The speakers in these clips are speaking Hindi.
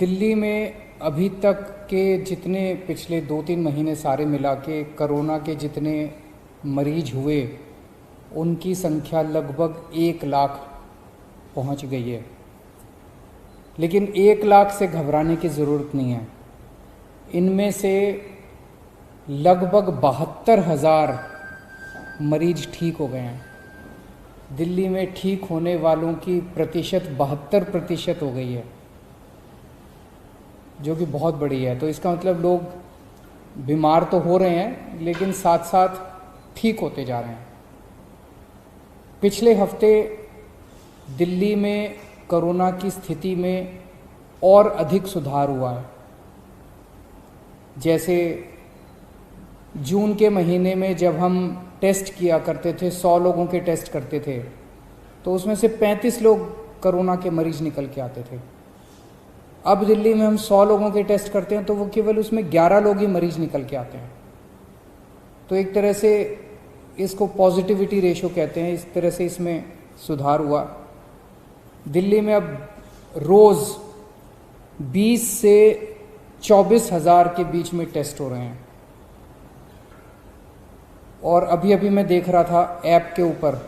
दिल्ली में अभी तक के जितने पिछले 2-3 महीने सारे मिला के कोरोना के जितने मरीज हुए उनकी संख्या लगभग 1 लाख पहुंच गई है। लेकिन 1 लाख से घबराने की ज़रूरत नहीं है। इनमें से लगभग 72,000 मरीज ठीक हो गए हैं। दिल्ली में ठीक होने वालों की प्रतिशत 72% हो गई है, जो कि बहुत बड़ी है। तो इसका मतलब लोग बीमार तो हो रहे हैं लेकिन साथ साथ ठीक होते जा रहे हैं। पिछले हफ्ते दिल्ली में कोरोना की स्थिति में और अधिक सुधार हुआ है। जैसे जून के महीने में जब हम टेस्ट किया करते थे, 100 लोगों के टेस्ट करते थे, तो उसमें से 35 लोग कोरोना के मरीज निकल के आते थे। अब दिल्ली में हम 100 लोगों के टेस्ट करते हैं तो वो केवल उसमें 11 लोग ही मरीज निकल के आते हैं। तो एक तरह से इसको पॉजिटिविटी रेशो कहते हैं। इस तरह से इसमें सुधार हुआ। दिल्ली में अब रोज़ 20 से 24,000 के बीच में टेस्ट हो रहे हैं। और अभी अभी मैं देख रहा था ऐप के ऊपर,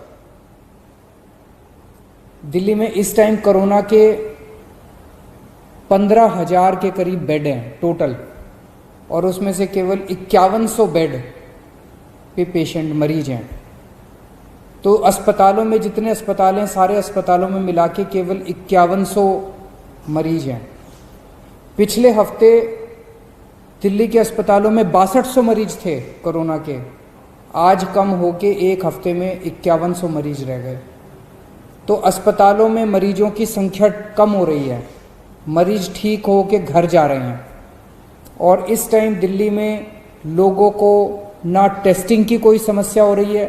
दिल्ली में इस टाइम कोरोना के 15,000 के करीब बेड हैं टोटल, और उसमें से केवल 5100 बेड पे पेशेंट मरीज हैं। तो अस्पतालों में जितने अस्पताल हैं, सारे अस्पतालों में मिला के केवल 5100 मरीज हैं। पिछले हफ्ते दिल्ली के अस्पतालों में 6200 मरीज थे कोरोना के। आज कम होके एक हफ्ते में 5100 मरीज रह गए। तो अस्पतालों में मरीजों की संख्या कम हो रही है, मरीज ठीक हो के घर जा रहे हैं। और इस टाइम दिल्ली में लोगों को ना टेस्टिंग की कोई समस्या हो रही है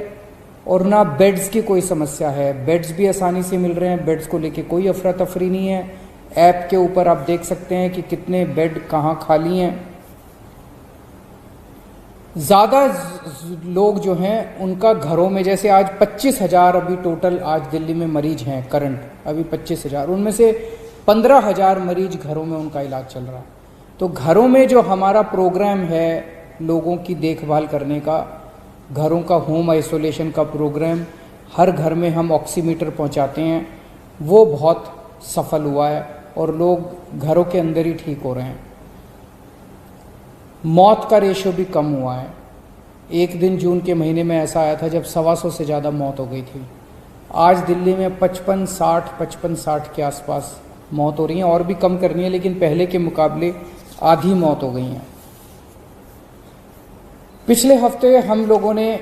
और ना बेड्स की कोई समस्या है। बेड्स भी आसानी से मिल रहे हैं, बेड्स को लेके कोई अफरा तफरी नहीं है। ऐप के ऊपर आप देख सकते हैं कि कितने बेड कहाँ खाली हैं। ज़्यादा लोग जो हैं उनका घरों में, जैसे आज 25,000 अभी टोटल आज दिल्ली में मरीज हैं करंट, अभी 25,000, उनमें से 15,000 मरीज घरों में उनका इलाज चल रहा है। तो घरों में जो हमारा प्रोग्राम है लोगों की देखभाल करने का, घरों का होम आइसोलेशन का प्रोग्राम, हर घर में हम ऑक्सीमीटर पहुंचाते हैं, वो बहुत सफल हुआ है और लोग घरों के अंदर ही ठीक हो रहे हैं। मौत का रेशो भी कम हुआ है। एक दिन जून के महीने में ऐसा आया था जब 125 से ज़्यादा मौत हो गई थी। आज दिल्ली में 55-60 के आसपास मौत हो रही है, और भी कम करनी है, लेकिन पहले के मुकाबले आधी मौत हो गई हैं। पिछले हफ्ते हम लोगों ने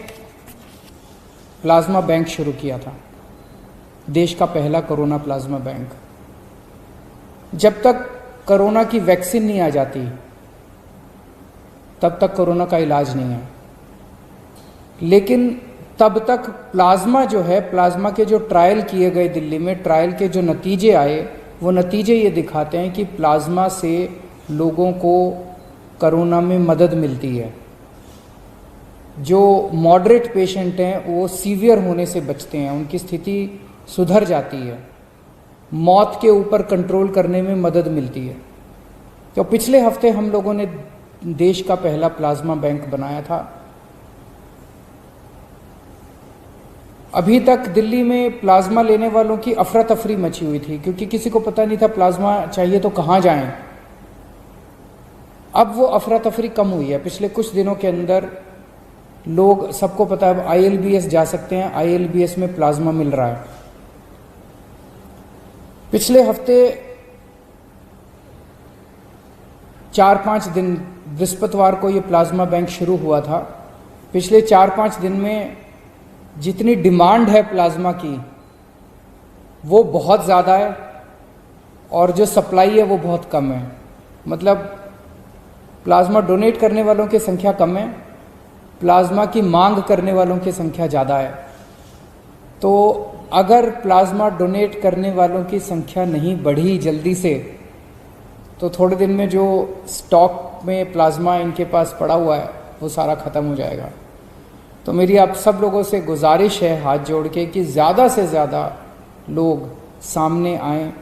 प्लाज्मा बैंक शुरू किया था, देश का पहला कोरोना प्लाज्मा बैंक। जब तक कोरोना की वैक्सीन नहीं आ जाती तब तक कोरोना का इलाज नहीं है। लेकिन तब तक प्लाज्मा जो है, प्लाज्मा के जो ट्रायल किए गए दिल्ली में, ट्रायल के जो नतीजे आए, वो नतीजे ये दिखाते हैं कि प्लाज्मा से लोगों को कोरोना में मदद मिलती है। जो मॉडरेट पेशेंट हैं वो सीवियर होने से बचते हैं, उनकी स्थिति सुधर जाती है, मौत के ऊपर कंट्रोल करने में मदद मिलती है। तो पिछले हफ्ते हम लोगों ने देश का पहला प्लाज्मा बैंक बनाया था। अभी तक दिल्ली में प्लाज्मा लेने वालों की अफरा तफरी मची हुई थी, क्योंकि किसी को पता नहीं था प्लाज्मा चाहिए तो कहाँ जाएं। अब वो अफरा तफरी कम हुई है। पिछले कुछ दिनों के अंदर लोग, सबको पता है, ILBS जा सकते हैं, ILBS में प्लाज्मा मिल रहा है। पिछले हफ्ते 4-5 दिन, बृहस्पतिवार को ये प्लाज्मा बैंक शुरू हुआ था। पिछले 4-5 दिन में जितनी डिमांड है प्लाज्मा की वो बहुत ज़्यादा है, और जो सप्लाई है वो बहुत कम है। मतलब प्लाज्मा डोनेट करने वालों की संख्या कम है, प्लाज्मा की मांग करने वालों की संख्या ज़्यादा है। तो अगर प्लाज्मा डोनेट करने वालों की संख्या नहीं बढ़ी जल्दी से, तो थोड़े दिन में जो स्टॉक में प्लाज्मा इनके पास पड़ा हुआ है वो सारा ख़त्म हो जाएगा। तो मेरी आप सब लोगों से गुजारिश है हाथ जोड़ के कि ज़्यादा से ज़्यादा लोग सामने आएं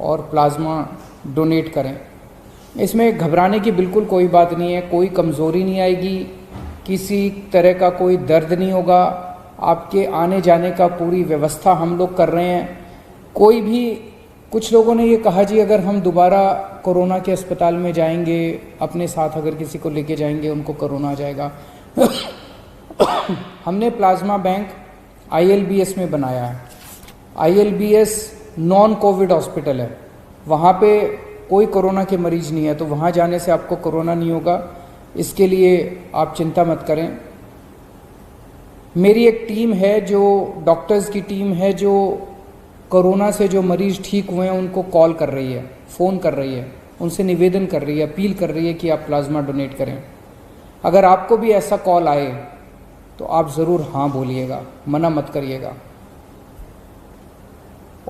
और प्लाज्मा डोनेट करें। इसमें घबराने की बिल्कुल कोई बात नहीं है, कोई कमज़ोरी नहीं आएगी, किसी तरह का कोई दर्द नहीं होगा। आपके आने जाने का पूरी व्यवस्था हम लोग कर रहे हैं। कोई भी, कुछ लोगों ने ये कहा जी अगर हम दोबारा कोरोना के अस्पताल में जाएंगे, अपने साथ अगर किसी को लेके जाएंगे उनको कोरोना आ जाएगा। हमने प्लाज्मा बैंक ILBS में बनाया है। ILBS नॉन कोविड हॉस्पिटल है, वहाँ पे कोई कोरोना के मरीज नहीं है, तो वहाँ जाने से आपको कोरोना नहीं होगा, इसके लिए आप चिंता मत करें। मेरी एक टीम है, जो डॉक्टर्स की टीम है, जो कोरोना से जो मरीज ठीक हुए हैं उनको कॉल कर रही है, फ़ोन कर रही है, उनसे निवेदन कर रही है, अपील कर रही है कि आप प्लाज्मा डोनेट करें। अगर आपको भी ऐसा कॉल आए तो आप ज़रूर हाँ बोलिएगा, मना मत करिएगा।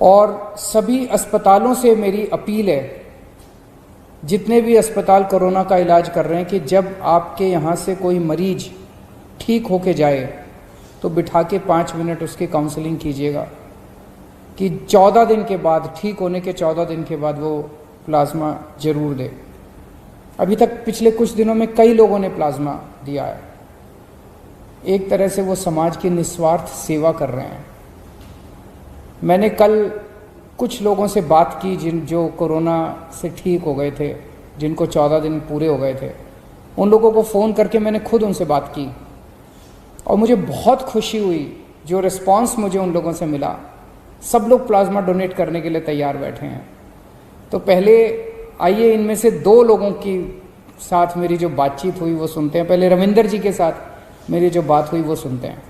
और सभी अस्पतालों से मेरी अपील है, जितने भी अस्पताल कोरोना का इलाज कर रहे हैं, कि जब आपके यहाँ से कोई मरीज ठीक होके जाए तो बिठा के 5 मिनट उसकी काउंसलिंग कीजिएगा कि 14 दिन के बाद, ठीक होने के 14 दिन के बाद वो प्लाज्मा जरूर दे। अभी तक पिछले कुछ दिनों में कई लोगों ने प्लाज्मा दिया है। एक तरह से वो समाज की निस्वार्थ सेवा कर रहे हैं। मैंने कल कुछ लोगों से बात की जो कोरोना से ठीक हो गए थे, जिनको 14 दिन पूरे हो गए थे, उन लोगों को फ़ोन करके मैंने खुद उनसे बात की और मुझे बहुत खुशी हुई जो रिस्पांस मुझे उन लोगों से मिला। सब लोग प्लाज्मा डोनेट करने के लिए तैयार बैठे हैं। तो पहले आइए इनमें से 2 लोगों की साथ मेरी जो बातचीत हुई वो सुनते हैं। पहले रविंदर जी के साथ मेरी जो बात हुई वो सुनते हैं।